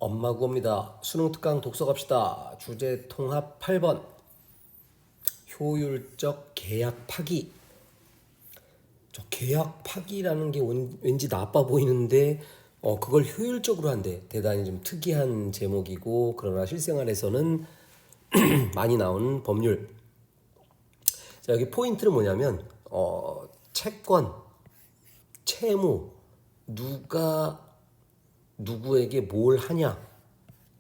엄마 구호입니다. 수능 특강 독서 갑시다. 주제 통합 8번. 효율적 계약 파기. 저 계약 파기라는 게 왠지 나빠 보이는데 그걸 효율적으로 한대. 대단히 좀 특이한 제목이고, 그러나 실생활에서는 많이 나오는 법률. 자, 여기 포인트는 뭐냐면 채권, 채무, 누가 누구에게 뭘 하냐,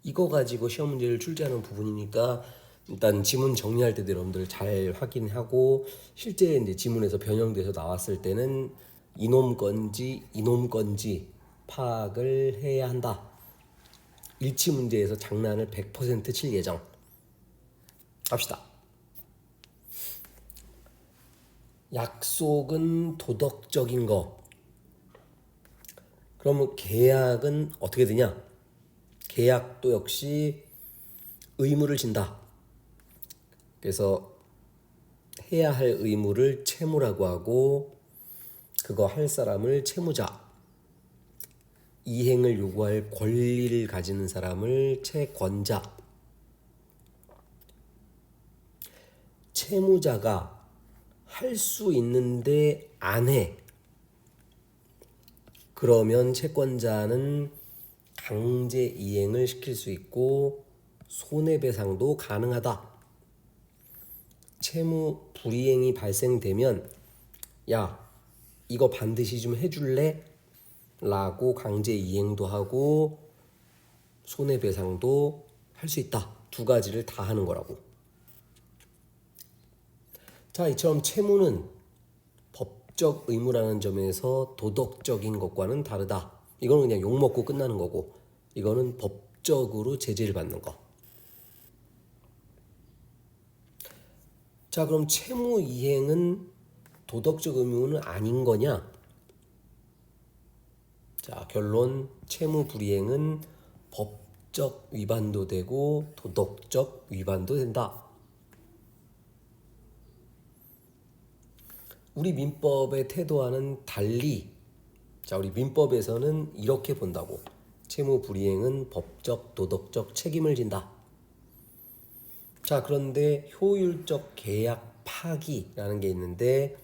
이거 가지고 시험 문제를 출제하는 부분이니까 일단 지문 정리할 때도 여러분들 잘 확인하고, 실제 이제 지문에서 변형돼서 나왔을 때는 이놈 건지 파악을 해야 한다. 일치 문제에서 장난을 100% 칠 예정. 갑시다. 약속은 도덕적인 거. 그러면 계약은 어떻게 되냐? 계약도 역시 의무를 진다. 그래서 해야 할 의무를 채무라고 하고, 그거 할 사람을 채무자, 이행을 요구할 권리를 가지는 사람을 채권자. 채무자가 할 수 있는데 안 해. 그러면 채권자는 강제 이행을 시킬 수 있고 손해배상도 가능하다. 채무 불이행이 발생되면 야, 이거 반드시 좀 해줄래? 라고 강제 이행도 하고 손해배상도 할 수 있다. 두 가지를 다 하는 거라고. 자, 이처럼 채무는 법적 의무라는 점에서 도덕적인 것과는 다르다. 이거는 그냥 욕먹고 끝나는 거고, 이거는 법적으로 제재를 받는 거. 자, 그럼 채무 이행은 도덕적 의무는 아닌 거냐? 자, 결론, 채무 불이행은 법적 위반도 되고 도덕적 위반도 된다. 우리 민법의 태도와는 달리, 자, 우리 민법에서는 이렇게 본다고. 채무 불이행은 법적, 도덕적 책임을 진다. 자, 그런데 효율적 계약 파기라는 게 있는데,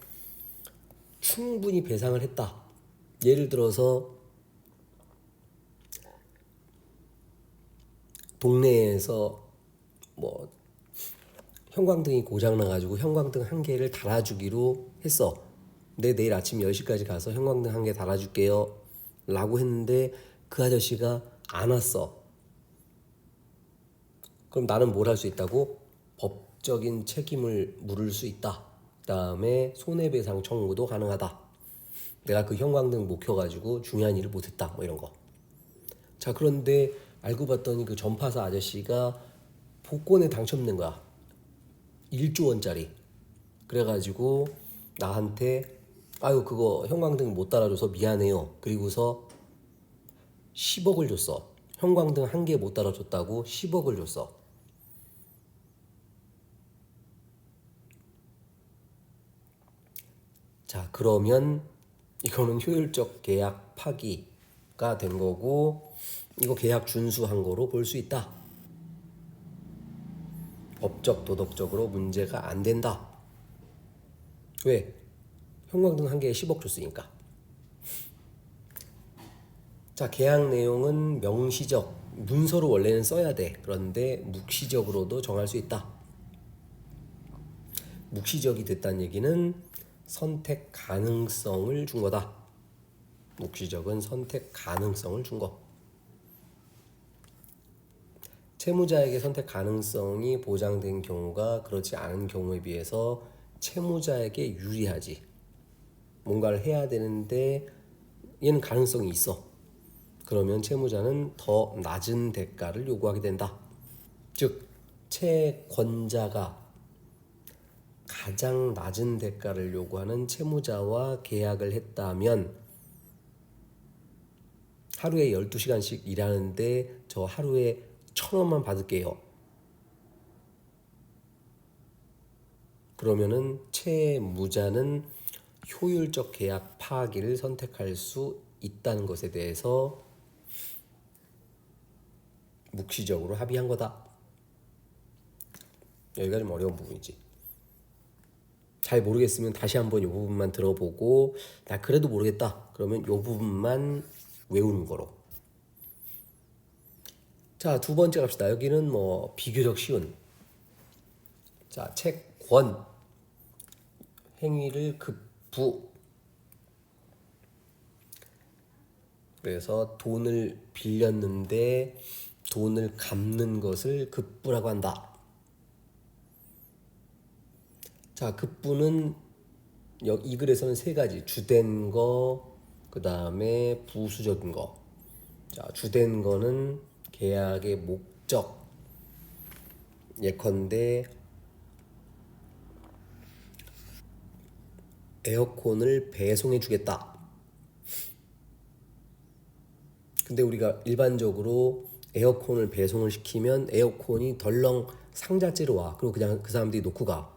충분히 배상을 했다. 예를 들어서 동네에서 뭐 형광등이 고장나가지고 형광등 한 개를 달아주기로 했어. 근데 내일 아침 10시까지 가서 형광등 한 개 달아줄게요 라고 했는데 그 아저씨가 안 왔어. 그럼 나는 뭘 할 수 있다고? 법적인 책임을 물을 수 있다. 그 다음에 손해배상 청구도 가능하다. 내가 그 형광등 못 켜가지고 중요한 일을 못했다, 뭐 이런 거. 자, 그런데 알고 봤더니 그 전파사 아저씨가 복권에 당첨된 거야. 1조 원짜리. 그래가지고 나한테 아유, 그거 형광등 못 달아줘서 미안해요. 그리고서 10억을 줬어. 형광등 한 개 못 달아줬다고 10억을 줬어. 자, 그러면 이거는 효율적 계약 파기가 된 거고, 이거 계약 준수한 거로 볼 수 있다. 법적, 도덕적으로 문제가 안 된다. 왜? 형광등 한 개에 10억 줬으니까. 자, 계약 내용은 명시적, 문서로 원래는 써야 돼. 그런데 묵시적으로도 정할 수 있다. 묵시적이 됐다는 얘기는 선택 가능성을 준 거다. 묵시적은 선택 가능성을 준 거. 채무자에게 선택 가능성이 보장된 경우가 그렇지 않은 경우에 비해서 채무자에게 유리하지. 뭔가를 해야 되는데 얘는 가능성이 있어. 그러면 채무자는 더 낮은 대가를 요구하게 된다. 즉, 채권자가 가장 낮은 대가를 요구하는 채무자와 계약을 했다면 하루에 12시간씩 일하는데 저 하루에 1,000원만 받을게요. 그러면은 채무자는 효율적 계약 파기를 선택할 수 있다는 것에 대해서 묵시적으로 합의한 거다. 여기가 좀 어려운 부분이지. 잘 모르겠으면 다시 한번 이 부분만 들어보고 나 그래도 모르겠다 그러면 이 부분만 외우는 거로. 자, 두 번째 갑시다. 여기는 뭐 비교적 쉬운. 자, 채권 행위를 급부. 그래서 돈을 빌렸는데 돈을 갚는 것을 급부라고 한다. 자, 급부는 이 글에서는 세 가지. 주된 거, 그 다음에 부수적인 거. 자, 주된 거는 계약의 목적. 예컨대 에어컨을 배송해 주겠다. 근데 우리가 일반적으로 에어컨을 배송을 시키면 에어컨이 덜렁 상자째로 와. 그리고 그냥 그 사람들이 놓고 가.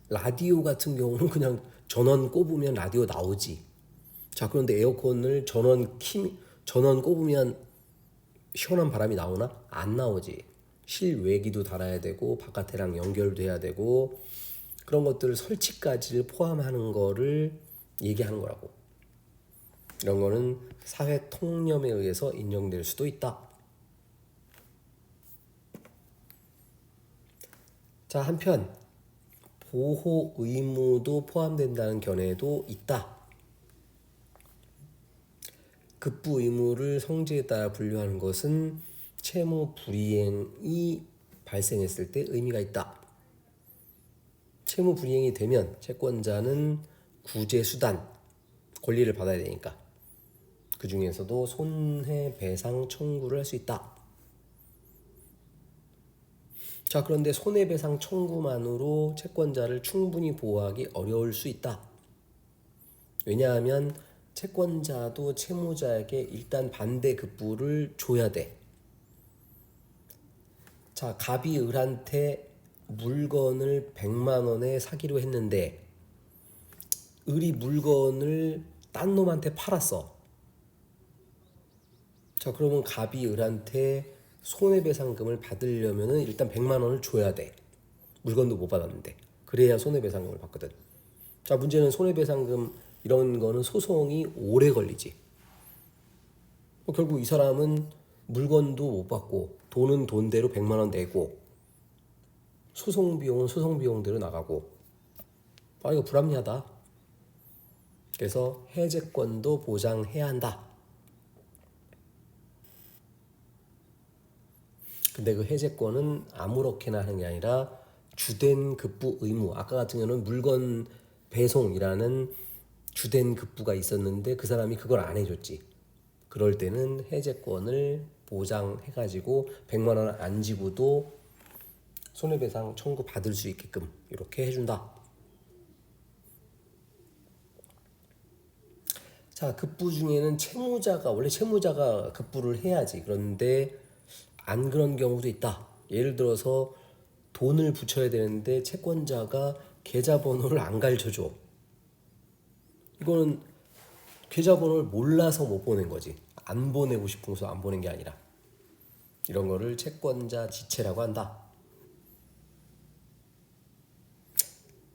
라디오 같은 경우는 그냥 전원 꼽으면 라디오 나오지. 자, 그런데 에어컨을 전원 꼽으면 시원한 바람이 나오나? 안 나오지. 실외기도 달아야 되고 바깥에랑 연결도 해야 되고 그런 것들을 설치까지를 포함하는 거를 얘기하는 거라고. 이런 거는 사회 통념에 의해서 인정될 수도 있다. 자, 한편 보호 의무도 포함된다는 견해도 있다. 급부 의무를 성질에 따라 분류하는 것은 채무 불이행이 발생했을 때 의미가 있다. 채무 불이행이 되면 채권자는 구제 수단, 권리를 받아야 되니까 그 중에서도 손해배상 청구를 할 수 있다. 자, 그런데 손해배상 청구만으로 채권자를 충분히 보호하기 어려울 수 있다. 왜냐하면 채권자도 채무자에게 일단 반대 급부를 줘야 돼. 자, 갑이 을한테 물건을 100만 원에 사기로 했는데 을이 물건을 딴 놈한테 팔았어. 자, 그러면 갑이 을한테 손해배상금을 받으려면 일단 100만 원을 줘야 돼. 물건도 못 받았는데. 그래야 손해배상금을 받거든. 자, 문제는 손해배상금 이런 거는 소송이 오래 걸리지. 결국 이 사람은 물건도 못 받고 돈은 돈대로 100만 원 내고 소송 비용은 소송 비용대로 나가고. 아, 이거 불합리하다. 그래서 해제권도 보장해야 한다. 근데 그 해제권은 아무렇게나 하는 게 아니라 주된 급부 의무. 아까 같은 경우는 물건 배송이라는 주된 급부가 있었는데 그 사람이 그걸 안 해줬지. 그럴 때는 해제권을 보장해가지고 100만 원 안 지고도 손해배상 청구 받을 수 있게끔 이렇게 해준다. 자, 급부 중에는 원래 채무자가 급부를 해야지. 그런데 안 그런 경우도 있다. 예를 들어서 돈을 붙여야 되는데 채권자가 계좌번호를 안 가르쳐줘. 이거는 계좌번호를 몰라서 못 보낸 거지. 안 보내고 싶어서 안 보낸 게 아니라. 이런 거를 채권자 지체라고 한다.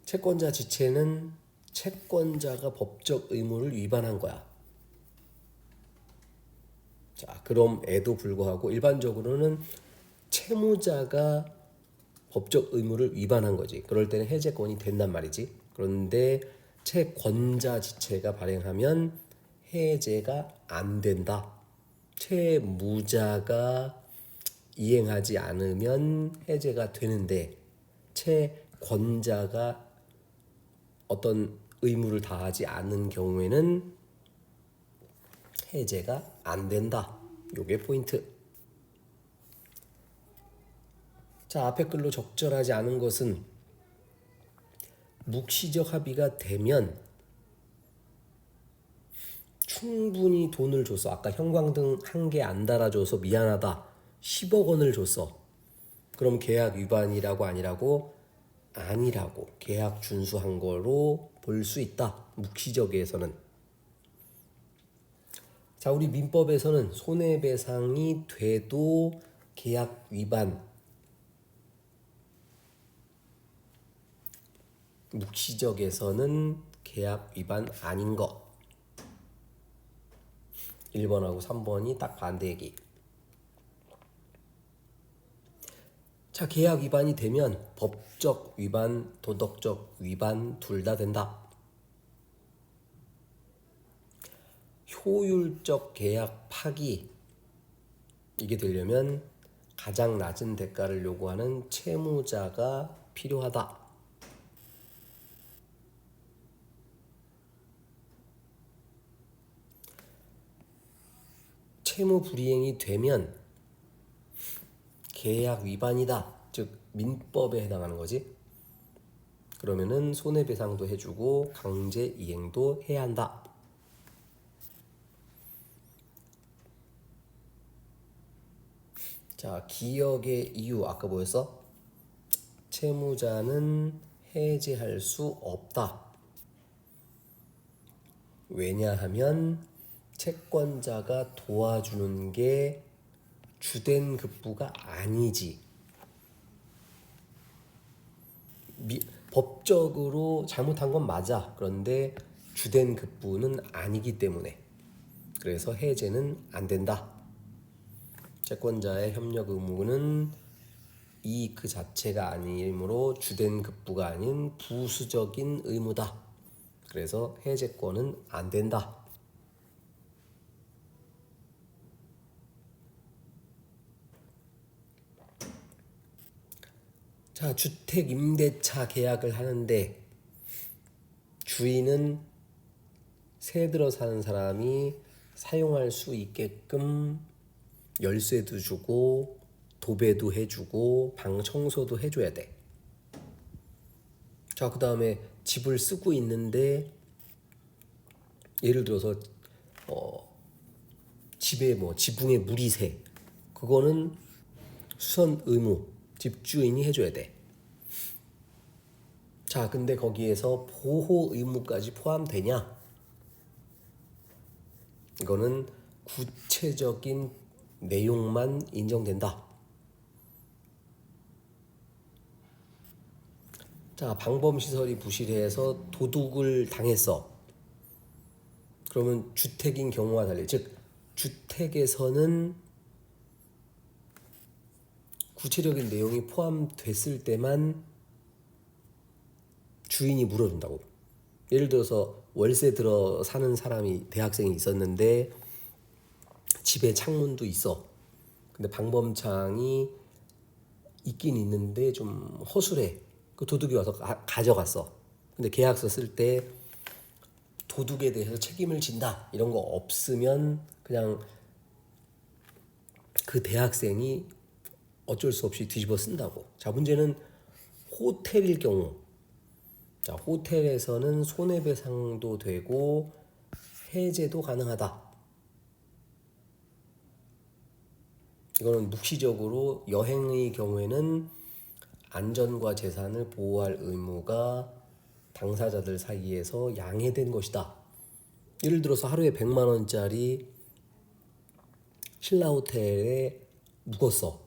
채권자 지체는 채권자가 법적 의무를 위반한 거야. 자, 그럼에도 불구하고 일반적으로는 채무자가 법적 의무를 위반한 거지. 그럴 때는 해제권이 된단 말이지. 그런데 채권자 지체가 발행하면 해제가 안 된다. 채무자가 이행하지 않으면 해제가 되는데 채권자가 어떤 의무를 다하지 않은 경우에는 해제가 안 된다. 요게 포인트. 자, 앞에 글로 적절하지 않은 것은 묵시적 합의가 되면 충분히 돈을 줬어. 아까 형광등 한 개 안 달아줘서 미안하다. 10억 원을 줬어. 그럼 계약 위반이라고 아니라고? 아니라고. 계약 준수한 거로 볼 수 있다. 묵시적에서는. 자, 우리 민법에서는 손해배상이 돼도 계약 위반, 묵시적에서는 계약 위반 아닌 거. 1번하고 3번이 딱 반대 얘기. 자, 계약 위반이 되면 법적 위반, 도덕적 위반 둘 다 된다. 효율적 계약 파기, 이게 되려면 가장 낮은 대가를 요구하는 채무자가 필요하다. 채무 불이행이 되면 계약 위반이다. 즉 민법에 해당하는 거지. 그러면은 손해배상도 해주고 강제 이행도 해야 한다. 자, 기억의 이유 아까 뭐였어? 채무자는 해제할 수 없다. 왜냐하면 채권자가 도와주는 게 주된 급부가 아니지. 법적으로 잘못한 건 맞아. 그런데 주된 급부는 아니기 때문에. 그래서 해제는 안 된다. 채권자의 협력 의무는 이 그 자체가 아니므로 주된 급부가 아닌 부수적인 의무다. 그래서 해제권은 안 된다. 자, 주택 임대차 계약을 하는데 주인은 새 들어 사는 사람이 사용할 수 있게끔 열쇠도 주고 도배도 해주고 방 청소도 해줘야 돼. 자, 그 다음에 집을 쓰고 있는데 예를 들어서 집에 뭐 지붕에 물이 새, 그거는 수선 의무 집주인이 해줘야 돼. 자, 근데 거기에서 보호 의무까지 포함되냐? 이거는 구체적인 내용만 인정된다. 자, 방범시설이 부실해서 도둑을 당했어. 그러면 주택인 경우와 달리, 즉 주택에서는 구체적인 내용이 포함됐을 때만 주인이 물어준다고. 예를 들어서 월세 들어 사는 사람이 대학생이 있었는데 집에 창문도 있어. 근데 방범창이 있긴 있는데 좀 허술해. 그 도둑이 와서 가져갔어. 근데 계약서 쓸 때 도둑에 대해서 책임을 진다 이런 거 없으면 그냥 그 대학생이 어쩔 수 없이 뒤집어 쓴다고. 자, 문제는 호텔일 경우. 자, 호텔에서는 손해배상도 되고 해제도 가능하다. 이거는 묵시적으로 여행의 경우에는 안전과 재산을 보호할 의무가 당사자들 사이에서 양해된 것이다. 예를 들어서 하루에 100만 원짜리 신라 호텔에 묵었어.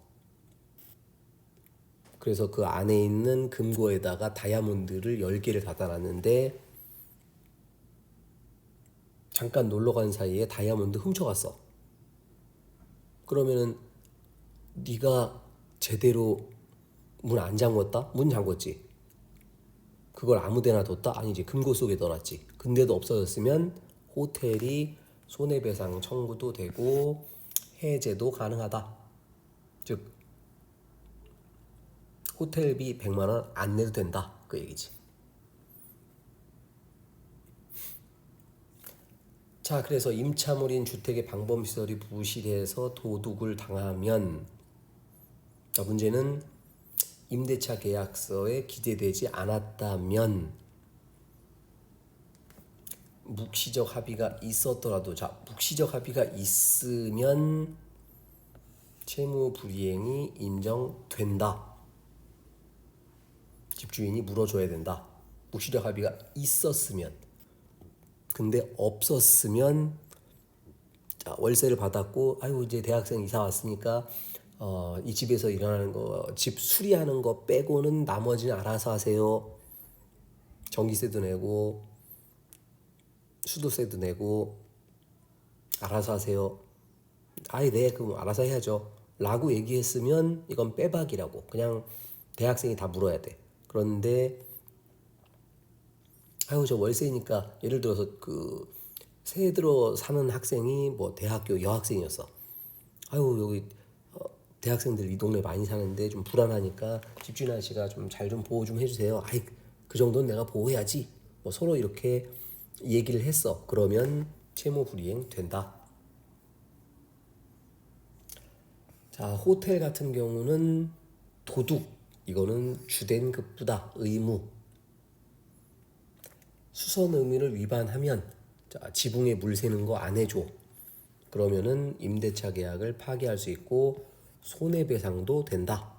그래서 그 안에 있는 금고에다가 다이아몬드를 10개를 갖다 놨는데 잠깐 놀러 간 사이에 다이아몬드 훔쳐갔어. 그러면은 네가 제대로 문 안 잠궜다? 문 잠궜지. 그걸 아무 데나 뒀다? 아니지. 금고 속에 넣어놨지. 근데도 없어졌으면 호텔이 손해배상 청구도 되고 해제도 가능하다. 즉 호텔비 100만 원 안 내도 된다. 그 얘기지. 자, 그래서 임차물인 주택의 방범시설이 부실해서 도둑을 당하면, 자, 문제는 임대차 계약서에 기재되지 않았다면 묵시적 합의가 있었더라도, 자, 묵시적 합의가 있으면 채무 불이행이 인정된다. 집주인이 물어줘야 된다. 묵시적 합의가 있었으면. 근데 없었으면 자, 월세를 받았고 아유 이제 대학생 이사 왔으니까 이 집에서 일어나는 거, 집 수리하는 거 빼고는 나머지는 알아서 하세요. 전기세도 내고 수도세도 내고 알아서 하세요. 아예 네 그럼 알아서 해야죠 라고 얘기했으면 이건 빼박이라고 그냥 대학생이 다 물어야 돼. 그런데 아유 저 월세니까 예를 들어서 그 새해 들어 사는 학생이 뭐 대학교 여학생이었어. 아유 여기 대학생들 이 동네 많이 사는데 좀 불안하니까 집주인 아저씨가 좀 잘 좀 보호 좀 해주세요. 아이 그 정도는 내가 보호해야지. 뭐 서로 이렇게 얘기를 했어. 그러면 채무 불이행 된다. 자 호텔 같은 경우는 도둑 이거는 주된 급부다 의무. 수선 의무를 위반하면 자, 지붕에 물 새는 거 안 해줘. 그러면은 임대차 계약을 파기할 수 있고 손해배상도 된다.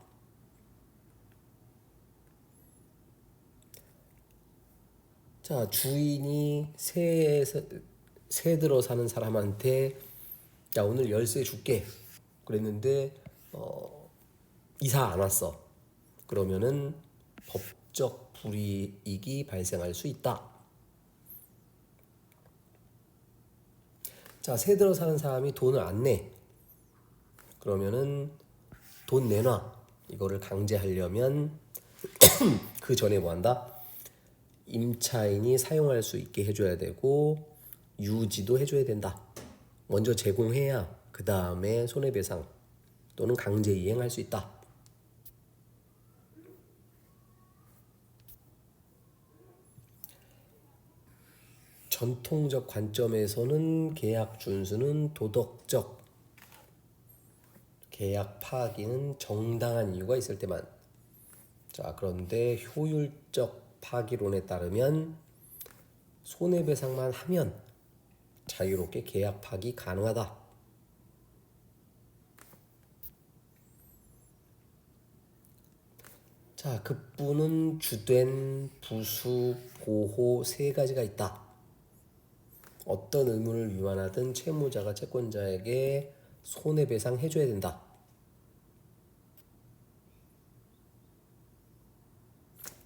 자 주인이 새 들어 사는 사람한테 야 오늘 열쇠 줄게 그랬는데 이사 안 왔어. 그러면은 법적 불이익이 발생할 수 있다. 자, 새 들어 사는 사람이 돈을 안 내. 그러면은 돈 내놔. 이거를 강제하려면 그 전에 뭐 한다? 임차인이 사용할 수 있게 해줘야 되고 유지도 해줘야 된다. 먼저 제공해야 그 다음에 손해배상 또는 강제 이행할 수 있다. 전통적 관점에서는 계약 준수는 도덕적, 계약 파기는 정당한 이유가 있을 때만. 자, 그런데 효율적 파기론에 따르면 손해배상만 하면 자유롭게 계약 파기 가능하다. 자, 급부는 주된, 부수, 보호 세 가지가 있다. 어떤 의무를 위반하든 채무자가 채권자에게 손해배상 해줘야 된다.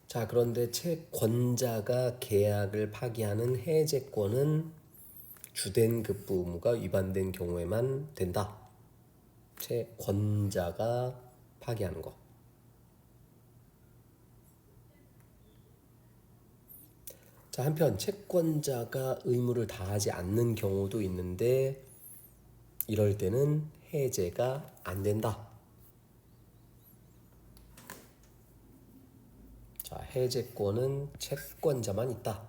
자, 그런데 채권자가 계약을 파기하는 해제권은 주된 급부 의무가 위반된 경우에만 된다. 채권자가 파기하는 거. 자, 한편 채권자가 의무를 다하지 않는 경우도 있는데 이럴 때는 해제가 안 된다. 자, 해제권은 채권자만 있다.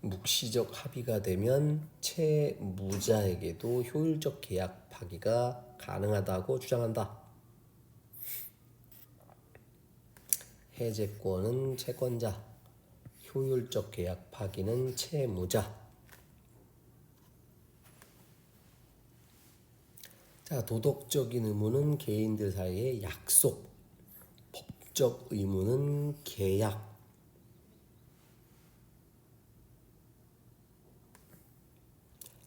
묵시적 합의가 되면 채무자에게도 효율적 계약 파기가 가능하다고 주장한다. 해제권은 채권자, 효율적 계약 파기는 채무자. 자, 도덕적인 의무는 개인들 사이의 약속, 법적 의무는 계약.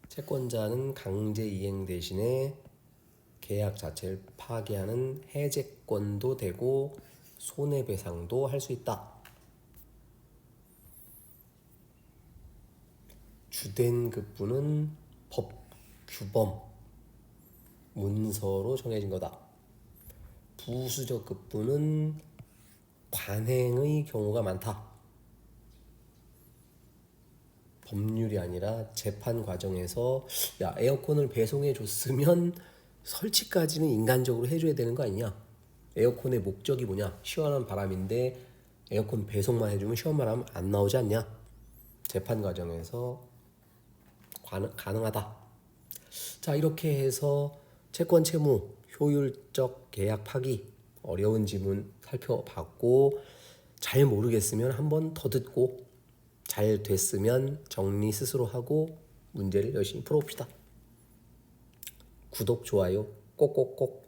채권자는 강제 이행 대신에 계약 자체를 파기하는 해제권도 되고 손해배상도 할 수 있다. 주된 급부는 법 규범, 문서로 정해진 거다. 부수적 급부는 관행의 경우가 많다. 법률이 아니라 재판 과정에서 야 에어컨을 배송해 줬으면 설치까지는 인간적으로 해줘야 되는 거 아니냐. 에어컨의 목적이 뭐냐. 시원한 바람인데 에어컨 배송만 해주면 시원한 바람 안 나오지 않냐. 재판 과정에서 가능하다. 자, 이렇게 해서 채권 채무, 효율적 계약 파기, 어려운 지문 살펴봤고 잘 모르겠으면 한 번 더 듣고 잘 됐으면 정리 스스로 하고 문제를 열심히 풀어봅시다. 구독, 좋아요 꼭꼭꼭